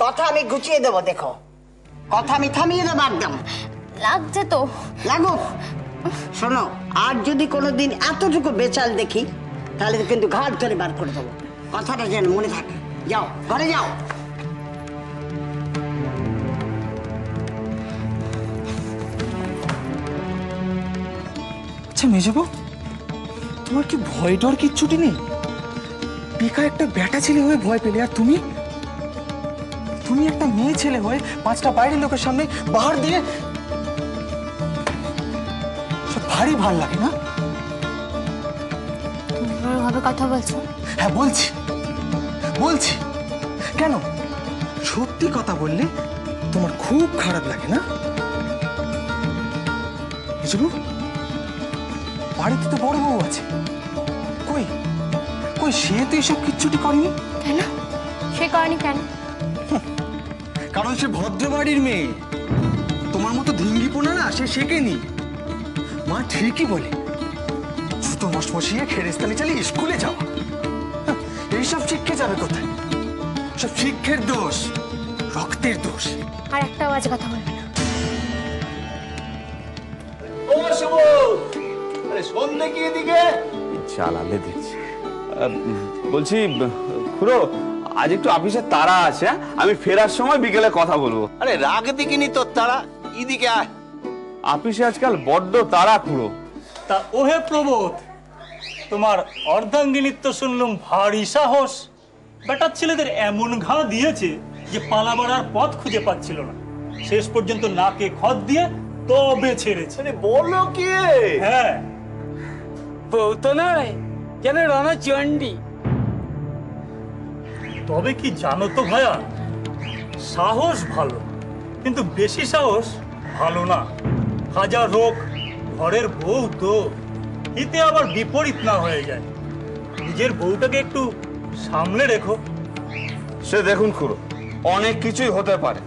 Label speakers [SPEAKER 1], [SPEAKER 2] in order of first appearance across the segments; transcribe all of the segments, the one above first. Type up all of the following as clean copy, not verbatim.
[SPEAKER 1] কথা আমি গুছিয়ে দেবো, দেখো কথা আমি থামিয়ে দেবো একদম।
[SPEAKER 2] লাগছে তো।
[SPEAKER 1] লাগুক। শোনো, আর যদি কোনোদিন এতটুকু বেচাল দেখি তাহলে কিন্তু ঘাট ধরে বার করে দেবো, কথাটা যেন মনে থাকে। যাও ঘরে যাও।
[SPEAKER 3] আচ্ছা মেজবু, তোমার কি ভয় ডর কিচ্ছুটি নেই? পিকা একটা ব্যাটা ছেলে হয়ে ভয় পেলে, আর তুমি তুমি একটা মেয়ে ছেলে হয়ে 5টা বাইরের লোকের সামনে বাহার দিয়ে সব ভারী ভাল লাগে না?
[SPEAKER 2] তুমি ভাবে কথা বলছো?
[SPEAKER 3] হ্যাঁ বলছি বলছি। কেন, সত্যি কথা বললে তোমার খুব খারাপ লাগে না? মেজবু, বাড়িতে তো বড় বউ আছে, কই কই সে তো এসব কিচ্ছুটি করেনি।
[SPEAKER 2] কেন সে করেনি? কেন?
[SPEAKER 3] কারণ সে ভদ্র বাড়ির মেয়ে, তোমার মতো ধিঙ্গিপোনা না সে শেখেনি। মা ঠিকই বলে, জুতো মাস বসিয়ে খেরেস্তানি চালিয়ে স্কুলে যাওয়া, এইসব শিক্ষে যাবে কোথায়? সব শিক্ষের দোষ, রক্তের দোষ।
[SPEAKER 2] আর একটা বাজে কথা বলবে না।
[SPEAKER 4] ও শুভ, আরে সন্ধ্যে কি এদিকে চালালে দেখছি। বলছি খুড়ো, আজ একটু অফিসে তাড়া আছে, আমি ফেরার সময় বিকেলে কথা বলবো।
[SPEAKER 5] আরে রাগ দেখিনি তোর তারা, এদিকে আয়।
[SPEAKER 4] অফিসে আজকাল বড্ড তাড়া খুড়ো।
[SPEAKER 6] তা ওহে প্রবোধ, তোমার অর্ধাঙ্গিনীর তো শুনলুম ভারী সাহস। বেটার ছেলেদের এমন ঘা দিয়েছে যে পালাবার আর পথ খুঁজে পাচ্ছিল না, শেষ পর্যন্ত নাকে খত দিয়ে তবে ছেড়েছে।
[SPEAKER 5] বলো কি?
[SPEAKER 6] হ্যাঁ,
[SPEAKER 7] বউ তো নয়, যেন রণচণ্ডী।
[SPEAKER 6] তবে কি জানো তো ভাইয়া, সাহস ভালো, কিন্তু বেশি সাহস ভালো না। হাজার হোক ঘরের বউ তো, এতে আবার বিপরীত না হয়ে যায়। নিজের বউটাকে একটু সামলে রেখো।
[SPEAKER 4] সে দেখুন খুড়ো, অনেক কিছুই হতে পারে।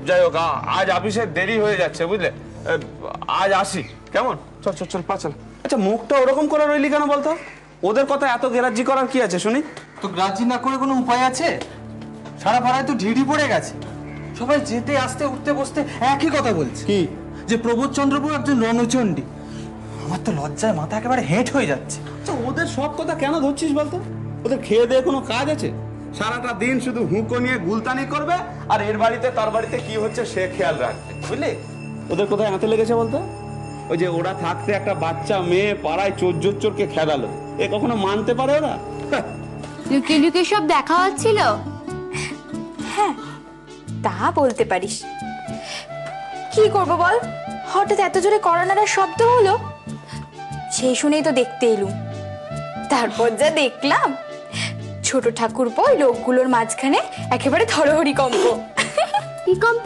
[SPEAKER 4] যাই হোক, আজ অফিসে দেরি হয়ে যাচ্ছে বুঝলে, আজ আসি কেমন? চল চল চল পা চল। আচ্ছা মুখটা ওরকম করে রইলি কেন বলতো? ওদের কথা এত গেরাজ্জি করার কি আছে শুনি?
[SPEAKER 3] তো গ্রাহ্য না করে কোনো উপায় আছে? সারা পাড়ায় তো ঢিঢি পড়ে গেছে, সবাই যেতে আসতে উঠতে বসতে একই কথা বলছে, কি যে প্রবোধচন্দ্রবাবু একজন রণচণ্ডী। আমার তো লজ্জায় মাথা একেবারে হেঁট হয়ে যাচ্ছে।
[SPEAKER 4] আচ্ছা ওদের সব কথা কেন ধরছিস বলতো? ওদের খেয়ে দিয়ে কোনো কাজ আছে? সারাটা দিন শুধু হুঁকো নিয়ে গুলতানি করবে, আর এর বাড়িতে তার বাড়িতে কি হচ্ছে সে খেয়াল রাখবে, বুঝলি? ওদের কোথায় হাতে লেগেছে বলতো? ওই যে ওরা থাকতে একটা বাচ্চা মেয়ে পাড়ায় চোরকে খেদালো, এ কখনো মানতে পারে ওরা?
[SPEAKER 2] লুকিয়ে লুকিয়ে সব দেখা হচ্ছিল।
[SPEAKER 8] হ্যাঁ তা বলতে পারিস। কি করব বল, হঠাৎ এত জোরে করোনার শব্দ হলো, সেই শুনেই তো দেখতে এলুম। তারপর যা দেখলাম, ছোট ঠাকুরপো লোকগুলোর মাঝখানে একেবারে থরহরি কম্প।
[SPEAKER 2] কি কম্প?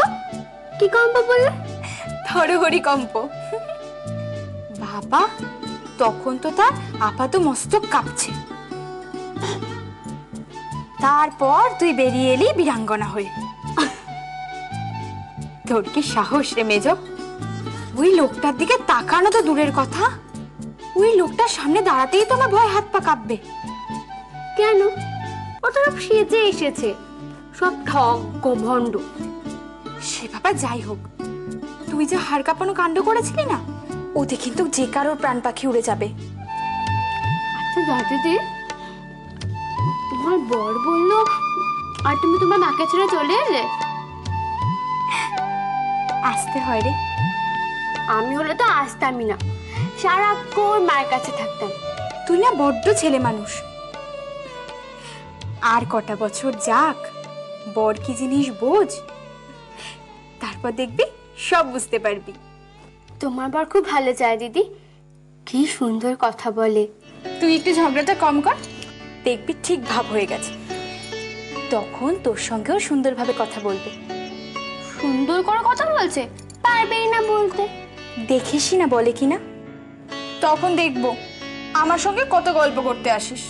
[SPEAKER 2] কি কম্প বললে?
[SPEAKER 8] থরহরি কম্প। বাবা, তখন তো তার আপাত মস্তক কাঁপছে। তারপর তুই বেরিয়ে এলি বীরাঙ্গনা হয়ে। তোর কি সাহস রে মেজ, ওই লোকটার দিকে তাকানো তো দূরের কথা, ওই লোকটার সামনে দাঁড়াতেই তো আমার ভয় হাত পা কাঁপবে।
[SPEAKER 2] কেন? ওটা সেজে এসেছে, সব ঠক গোভণ্ড।
[SPEAKER 8] সে বাবা যাই হোক, তুই যে হাড় কাঁপানো কাণ্ড করেছিলি না, ওতে কিন্তু যে কারোর প্রাণ পাখি উড়ে যাবে।
[SPEAKER 2] আচ্ছা দিদি, তোমার বর বললো আর তুমি তোমার মাকে ছেড়ে চলে এলে?
[SPEAKER 8] আসতে হয় রে।
[SPEAKER 2] আমি হলে তো আসতামই না, সারাক্ষণ মায়ের কাছে থাকতাম।
[SPEAKER 8] তুই না বড্ড ছেলে মানুষ। আর কটা বছর যাক, বর কি জিনিস বোঝ, তারপর দেখবি সব বুঝতে পারবি।
[SPEAKER 2] তোমার বর খুব ভালো চায় দিদি, কি সুন্দর কথা বলে।
[SPEAKER 8] তুই একটু ঝগড়াটা কম কর, দেখবি ঠিক ভাব হয়ে গেছে। তখন তোর সঙ্গেও সুন্দরভাবে কথা বলবে।
[SPEAKER 2] সুন্দর করে কথা বলছে, পারবেই না বলতে।
[SPEAKER 8] দেখিসই না বলে কিনা, তখন দেখবো আমার সঙ্গে কত গল্প করতে আসিস।